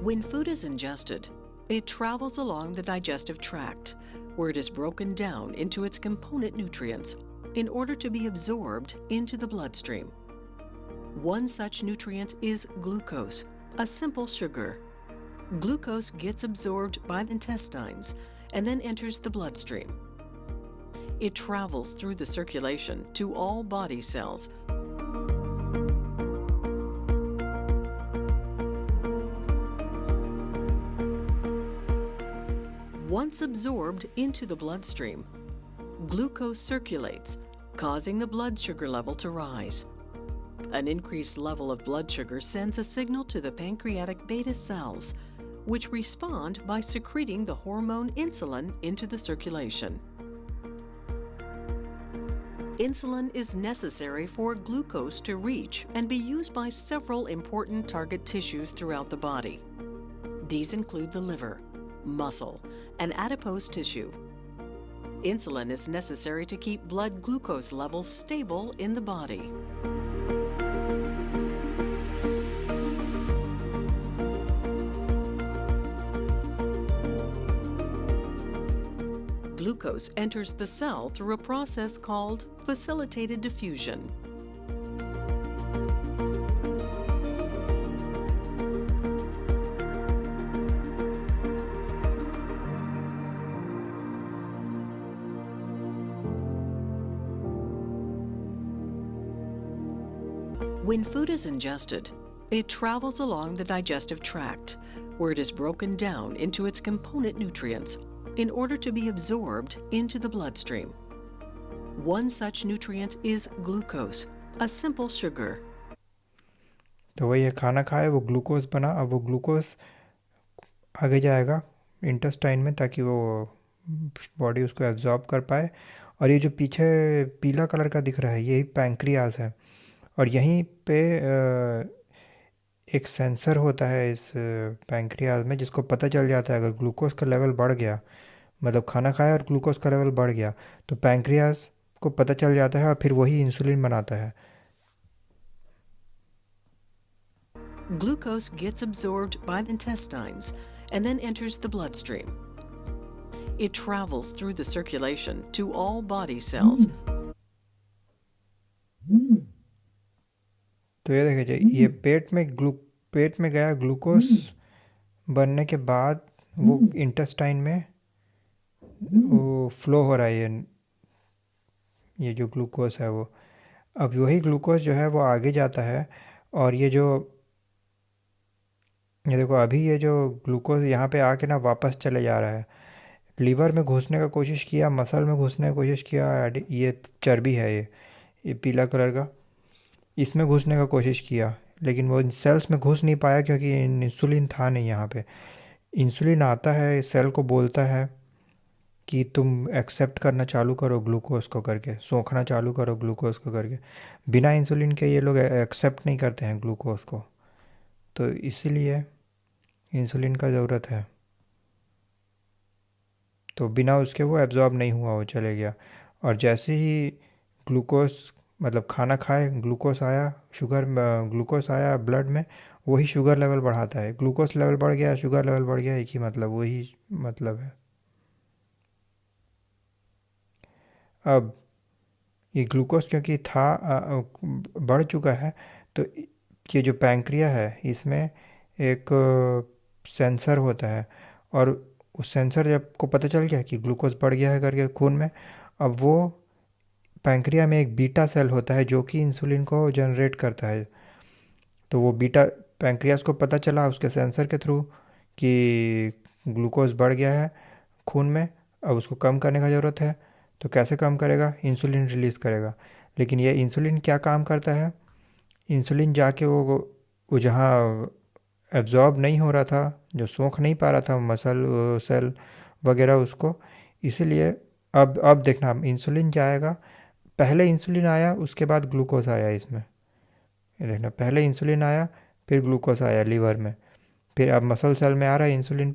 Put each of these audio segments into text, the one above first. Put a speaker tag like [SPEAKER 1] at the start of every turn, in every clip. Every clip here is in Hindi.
[SPEAKER 1] When food is ingested, it travels along the digestive tract, where it is broken down into its component nutrients in order to be absorbed into the bloodstream. One such nutrient is glucose, a simple sugar. Glucose gets absorbed by the intestines and then enters the bloodstream. It travels through the circulation to all body cells. Once absorbed into the bloodstream, glucose circulates, causing the blood sugar level to rise. An increased level of blood sugar sends a signal to the pancreatic beta cells, which respond by secreting the hormone insulin into the circulation. Insulin is necessary for glucose to reach and be used by several important target tissues throughout the body. These include the liver, muscle, and adipose tissue. Insulin is necessary to keep blood glucose levels stable in the body. Glucose enters the cell through a process called facilitated diffusion. When food is ingested, it travels along the digestive tract, where it is broken down into its component nutrients in order to be absorbed into the bloodstream. One such nutrient is glucose, a simple sugar.
[SPEAKER 2] तो वही ये खाना खाए, वो ग्लूकोज बना, अब वो ग्लूकोज आगे जाएगा इंटेस्टाइन में ताकि वो बॉडी उसको एब्जॉर्ब कर पाए। और ये जो पीछे पीला कलर का दिख रहा है, यही पैंक्रियाज है। और यहीं पे एक सेंसर होता है इस पैंक्रियाज में, जिसको पता चल जाता है अगर ग्लूकोज का लेवल बढ़ गया, मतलब खाना खाया और ग्लूकोज का लेवल बढ़ गया, तो पैंक्रियाज को पता चल जाता है और फिर वही इंसुलिन बनाता है।
[SPEAKER 1] Glucose gets absorbed by the intestines and then enters the bloodstream. It travels through the circulation to all body cells.
[SPEAKER 2] तो ये देखिए, ये पेट में गया ग्लूकोज बनने के बाद वो इंटेस्टाइन में वो फ्लो हो रहा है, ये जो ग्लूकोज है वो। अब वही ग्लूकोज जो है वो आगे जाता है और ये देखो अभी ये जो ग्लूकोज यहाँ पे आके ना वापस चले जा रहा है। लीवर में घुसने का कोशिश किया, मसल में घुसने की कोशिश किया, ये चर्बी है, ये पीला कलर का, इसमें घुसने का कोशिश किया, लेकिन वो सेल्स में घुस नहीं पाया क्योंकि इंसुलिन था नहीं यहाँ पे। इंसुलिन आता है, सेल को बोलता है कि तुम एक्सेप्ट करना चालू करो ग्लूकोज को करके, सोखना चालू करो ग्लूकोज को करके। बिना इंसुलिन के ये लोग एक्सेप्ट नहीं करते हैं ग्लूकोज को, तो इसीलिए इंसुलिन का ज़रूरत है। तो बिना उसके वो एब्जॉर्ब नहीं हुआ, वो चले गया। और जैसे ही ग्लूकोज मतलब खाना खाए, ग्लूकोज आया ब्लड में, वही शुगर लेवल बढ़ाता है। ग्लूकोज लेवल बढ़ गया, शुगर लेवल बढ़ गया, एक ही मतलब, वही मतलब है। अब ये ग्लूकोज क्योंकि बढ़ चुका है, तो ये जो पैंक्रिया है इसमें एक सेंसर होता है, और उस सेंसर जब को पता चल गया कि ग्लूकोज बढ़ गया है करके खून में, अब वो पैंक्रिया में एक बीटा सेल होता है जो कि इंसुलिन को जनरेट करता है। तो वो बीटा पैंक्रियास को पता चला उसके सेंसर के थ्रू कि ग्लूकोज बढ़ गया है खून में, अब उसको कम करने का ज़रूरत है। तो कैसे कम करेगा? इंसुलिन रिलीज़ करेगा। लेकिन ये इंसुलिन क्या काम करता है? इंसुलिन जाके वो जहाँ एब्जॉर्ब नहीं हो रहा था, जो सोख नहीं पा रहा था मसल सेल वगैरह उसको, इसीलिए अब देखना, इंसुलिन जाएगा, पहले इंसुलिन आया उसके बाद ग्लूकोज आया इसमें। ये देखना, पहले इंसुलिन आया फिर ग्लूकोज आया लीवर में, फिर अब मसल सेल में आ रहा है इंसुलिन,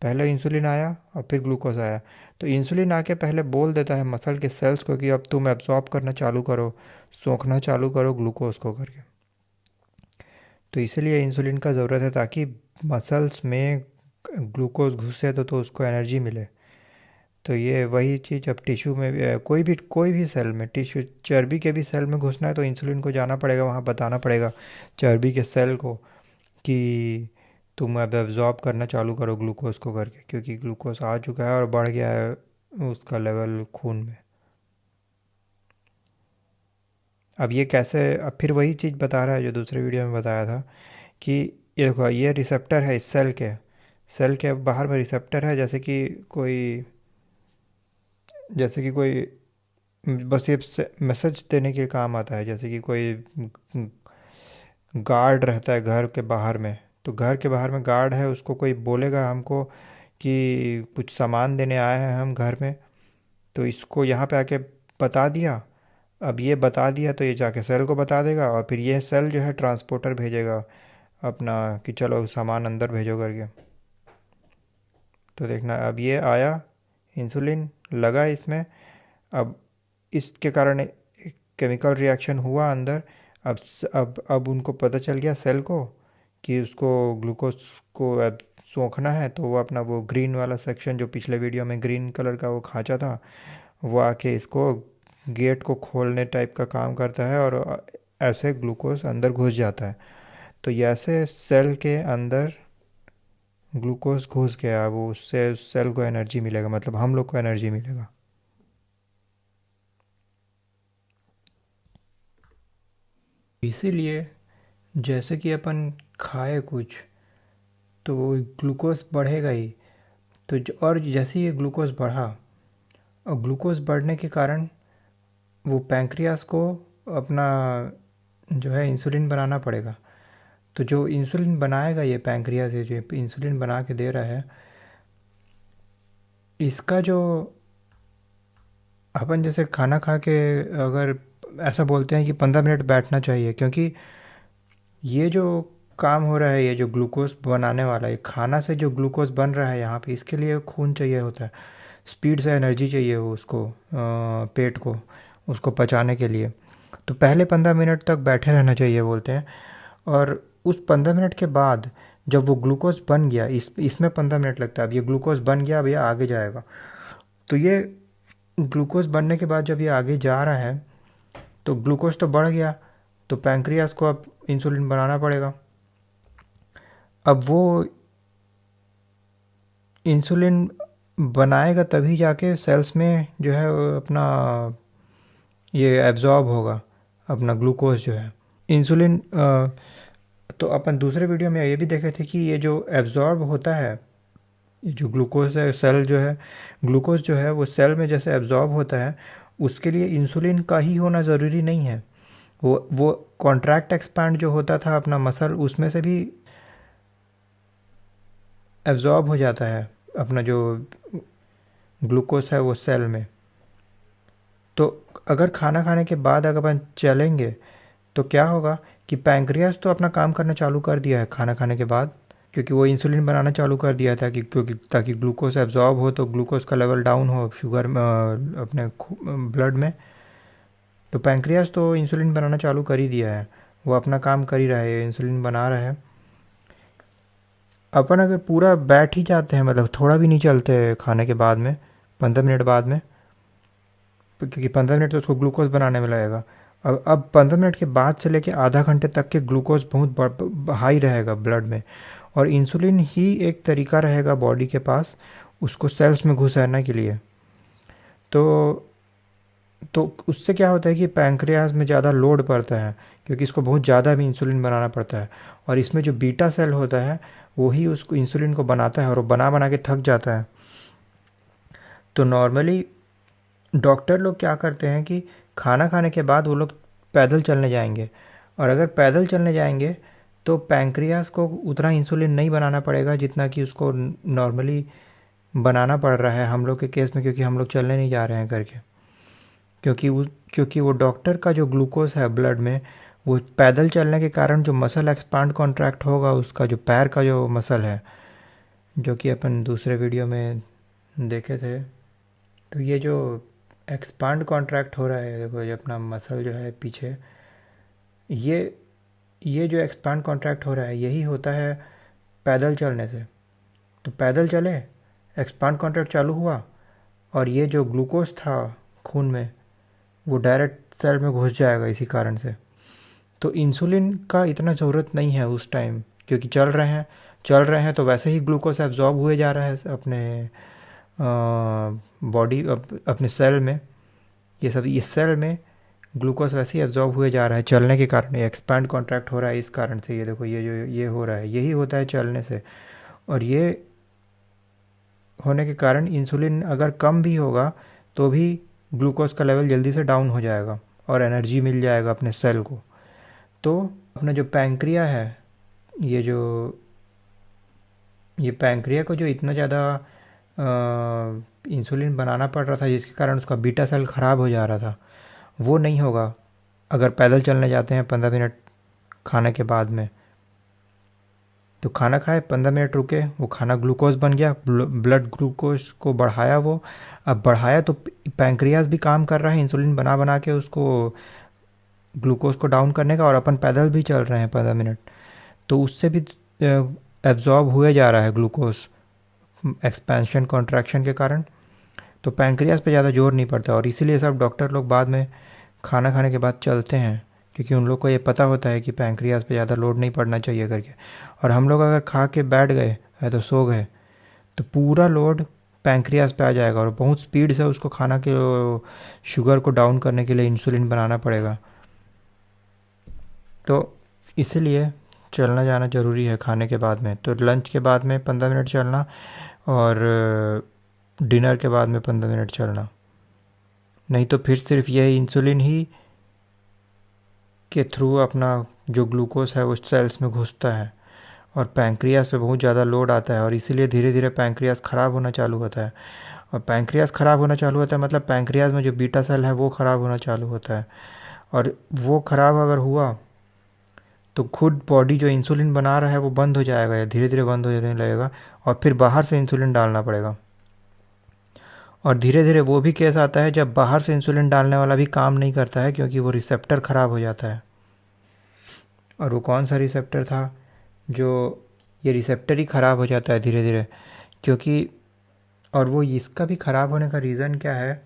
[SPEAKER 2] पहले इंसुलिन आया और फिर ग्लूकोज आया। तो इंसुलिन आके पहले बोल देता है मसल के सेल्स को कि अब तुम एब्जॉर्ब करना चालू करो, सोखना चालू करो ग्लूकोज को करके। तो इसीलिए इंसुलिन का ज़रूरत है ताकि मसल्स में ग्लूकोज घुसे तो उसको एनर्जी मिले। तो ये वही चीज़ अब टिश्यू में भी कोई भी सेल में, टिश्यू चर्बी के भी सेल में घुसना है तो इंसुलिन को जाना पड़ेगा, वहाँ बताना पड़ेगा चर्बी के सेल को कि तुम अब एब्जॉर्ब करना चालू करो ग्लूकोज को करके, क्योंकि ग्लूकोज आ चुका है और बढ़ गया है उसका लेवल खून में। अब ये कैसे, अब फिर वही चीज़ बता रहा है जो दूसरे वीडियो में बताया था कि ये देखो, ये रिसेप्टर है इस सेल के बाहर में रिसेप्टर है, जैसे कि कोई बस ये मैसेज देने के काम आता है, जैसे कि कोई गार्ड रहता है घर के बाहर में, तो घर के बाहर में गार्ड है, उसको कोई बोलेगा हमको कि कुछ सामान देने आए हैं हम घर में, तो इसको यहाँ पे आके बता दिया। अब ये बता दिया तो ये जाके सेल को बता देगा और फिर ये सेल जो है ट्रांसपोर्टर भेजेगा अपना कि चलो सामान अंदर भेजो करके। तो देखना अब ये आया, इंसुलिन लगा इसमें, अब इसके कारण केमिकल रिएक्शन हुआ अंदर। अब उनको पता चल गया सेल को कि उसको ग्लूकोज को अब सोखना है, तो वो अपना वो ग्रीन वाला सेक्शन जो पिछले वीडियो में ग्रीन कलर का वो खांचा था, वो आके इसको गेट को खोलने टाइप का काम करता है और ऐसे ग्लूकोज अंदर घुस जाता है। तो ये ऐसे सेल के अंदर ग्लूकोज घुस गया, वो उससे सेल को एनर्जी मिलेगा, मतलब हम लोग को एनर्जी मिलेगा। इसीलिए जैसे कि अपन खाए कुछ तो वो ग्लूकोज बढ़ेगा ही। और जैसे ये ग्लूकोज बढ़ा, और ग्लूकोज बढ़ने के कारण वो पैंक्रियास को अपना जो है इंसुलिन बनाना पड़ेगा। तो जो इंसुलिन बनाएगा ये पैंक्रियास, ये जो इंसुलिन बना के दे रहा है, इसका जो अपन जैसे खाना खा के अगर ऐसा बोलते हैं कि 15 मिनट बैठना चाहिए, क्योंकि ये जो काम हो रहा है, ये जो ग्लूकोज बनाने वाला है, खाना से जो ग्लूकोज बन रहा है यहाँ पे, इसके लिए खून चाहिए होता है, स्पीड से एनर्जी चाहिए हो उसको, पेट को उसको पचाने के लिए। तो पहले 15 मिनट तक बैठे रहना चाहिए बोलते हैं। और उस 15 मिनट के बाद जब वो ग्लूकोज बन गया, इसमें 15 मिनट लगता है, अब ये ग्लूकोज बन गया, अब ये आगे जाएगा। तो ये ग्लूकोज बनने के बाद जब ये आगे जा रहा है तो ग्लूकोज तो बढ़ गया, तो पैंक्रियास को अब इंसुलिन बनाना पड़ेगा। अब वो इंसुलिन बनाएगा तभी जाके सेल्स में जो है अपना ये एब्जॉर्ब होगा अपना ग्लूकोज जो है इंसुलिन। तो अपन दूसरे वीडियो में ये भी देखे थे कि ये जो एब्जॉर्ब होता है, ये जो ग्लूकोज है, सेल जो है ग्लूकोज जो है वो सेल में जैसे एब्जॉर्ब होता है, उसके लिए इंसुलिन का ही होना ज़रूरी नहीं है। वो कॉन्ट्रैक्ट एक्सपैंड जो होता था अपना मसल, उसमें से भी एब्जॉर्ब हो जाता है अपना जो ग्लूकोज है वो सेल में। तो अगर खाना खाने के बाद अगर अपन चलेंगे तो क्या होगा कि पैंक्रियास तो अपना काम करना चालू कर दिया है खाना खाने के बाद, क्योंकि वो इंसुलिन बनाना चालू कर दिया था कि क्योंकि ताकि ग्लूकोज एब्जॉर्ब हो, तो ग्लूकोज का लेवल डाउन हो शुगर में, अपने ब्लड में। तो पैंक्रियास तो इंसुलिन बनाना चालू कर ही दिया है, वो अपना काम कर ही रहा है, इंसुलिन बना रहा है। अपन अगर पूरा बैठ ही जाते हैं, मतलब थोड़ा भी नहीं चलते खाने के बाद में 15 मिनट बाद में, क्योंकि 15 मिनट तो उसको ग्लूकोज बनाने में लगेगा। अब 15 मिनट के बाद से लेके आधा घंटे तक के ग्लूकोज बहुत हाई रहेगा ब्लड में, और इंसुलिन ही एक तरीका रहेगा बॉडी के पास उसको सेल्स में घुसाने के लिए। तो तो उससे क्या होता है कि पैंक्रियास में ज़्यादा लोड पड़ता है, क्योंकि इसको बहुत ज़्यादा भी इंसुलिन बनाना पड़ता है, और इसमें जो बीटा सेल होता है वही उसको इंसुलिन को बनाता है, और वो बना बना के थक जाता है। तो नॉर्मली डॉक्टर लोग क्या करते हैं कि खाना खाने के बाद वो लोग पैदल चलने जाएंगे, और अगर पैदल चलने जाएंगे तो पैंक्रियास को उतना इंसुलिन नहीं बनाना पड़ेगा जितना कि उसको नॉर्मली बनाना पड़ रहा है हम लोग के केस में, क्योंकि हम लोग चलने नहीं जा रहे हैं करके। क्योंकि वो डॉक्टर का जो ग्लूकोज है ब्लड में, वो पैदल चलने के कारण जो मसल एक्सपांड कॉन्ट्रैक्ट होगा, उसका जो पैर का जो मसल है, जो कि अपन दूसरे वीडियो में देखे थे, तो ये जो एक्सपांड कॉन्ट्रैक्ट हो रहा है, देखो ये अपना मसल जो है पीछे, ये ये जो एक्सपांड कॉन्ट्रैक्ट हो रहा है यही होता है पैदल चलने से। तो पैदल चले, एक्सपांड कॉन्ट्रैक्ट चालू हुआ, और ये जो ग्लूकोज था खून में वो डायरेक्ट सेल में घुस जाएगा इसी कारण से। तो इंसुलिन का इतना ज़रूरत नहीं है उस टाइम, क्योंकि चल रहे हैं तो वैसे ही ग्लूकोज एब्जॉर्ब हुए जा रहा है अपने बॉडी, अपने सेल में। ये सब इस सेल में ग्लूकोज वैसे ही एब्जॉर्ब हुए जा रहा है चलने के कारण, ये एक्सपैंड कॉन्ट्रैक्ट हो रहा है इस कारण से। ये देखो, ये जो ये हो रहा है यही होता है चलने से। और ये होने के कारण इंसुलिन अगर कम भी होगा तो भी ग्लूकोज का लेवल जल्दी से डाउन हो जाएगा और एनर्जी मिल जाएगा अपने सेल को। तो अपना जो पैंक्रिया है, ये जो ये पैंक्रिया को जो इतना ज़्यादा इंसुलिन बनाना पड़ रहा था जिसके कारण उसका बीटा सेल ख़राब हो जा रहा था, वो नहीं होगा अगर पैदल चलने जाते हैं 15 मिनट खाने के बाद में। तो खाना खाए, 15 मिनट रुके, वो खाना ग्लूकोज बन गया, ब्लड ग्लूकोज को बढ़ाया वो। अब बढ़ाया तो पैंक्रियाज भी काम कर रहा है इंसुलिन बना बना के उसको ग्लूकोज को डाउन करने का, और अपन पैदल भी चल रहे हैं 15 मिनट, तो उससे भी एब्जॉर्ब हुए जा रहा है ग्लूकोज एक्सपेंशन कॉन्ट्रैक्शन के कारण। तो पैंक्रियाज पे ज़्यादा जोर नहीं पड़ता, और इसीलिए सब डॉक्टर लोग बाद में खाना खाने के बाद चलते हैं, क्योंकि उन लोग को ये पता होता है कि पैंक्रियाज पे ज़्यादा लोड नहीं पड़ना चाहिए करके। और हम लोग अगर खा के बैठ गए है तो सो गए, तो पूरा लोड पैंक्रियाज पे आ जाएगा, और बहुत स्पीड से उसको खाना के शुगर को डाउन करने के लिए इंसुलिन बनाना पड़ेगा। तो इसीलिए चलना जाना ज़रूरी है खाने के बाद में। तो लंच के बाद में 15 मिनट चलना, और डिनर के बाद में 15 मिनट चलना। नहीं तो फिर सिर्फ यह इंसुलिन ही के थ्रू अपना जो ग्लूकोज है वो सेल्स में घुसता है, और पैंक्रियाज पे बहुत ज़्यादा लोड आता है, और इसीलिए धीरे धीरे पैंक्रियाज ख़राब होना चालू होता है। और पैंक्रियाज ख़राब होना चालू होता है मतलब पैंक्रियाज में जो बीटा सेल है वो ख़राब होना चालू होता है। और वो ख़राब अगर हुआ तो खुद बॉडी जो इंसुलिन बना रहा है वो बंद हो जाएगा, या धीरे धीरे बंद हो जाने लगेगा, और फिर बाहर से इंसुलिन डालना पड़ेगा। और धीरे धीरे वो भी केस आता है जब बाहर से इंसुलिन डालने वाला भी काम नहीं करता है, क्योंकि वो रिसेप्टर ख़राब हो जाता है। और वो कौन सा रिसेप्टर था, जो ये रिसेप्टर ही ख़राब हो जाता है धीरे धीरे, क्योंकि और वो इसका भी ख़राब होने का रीज़न क्या है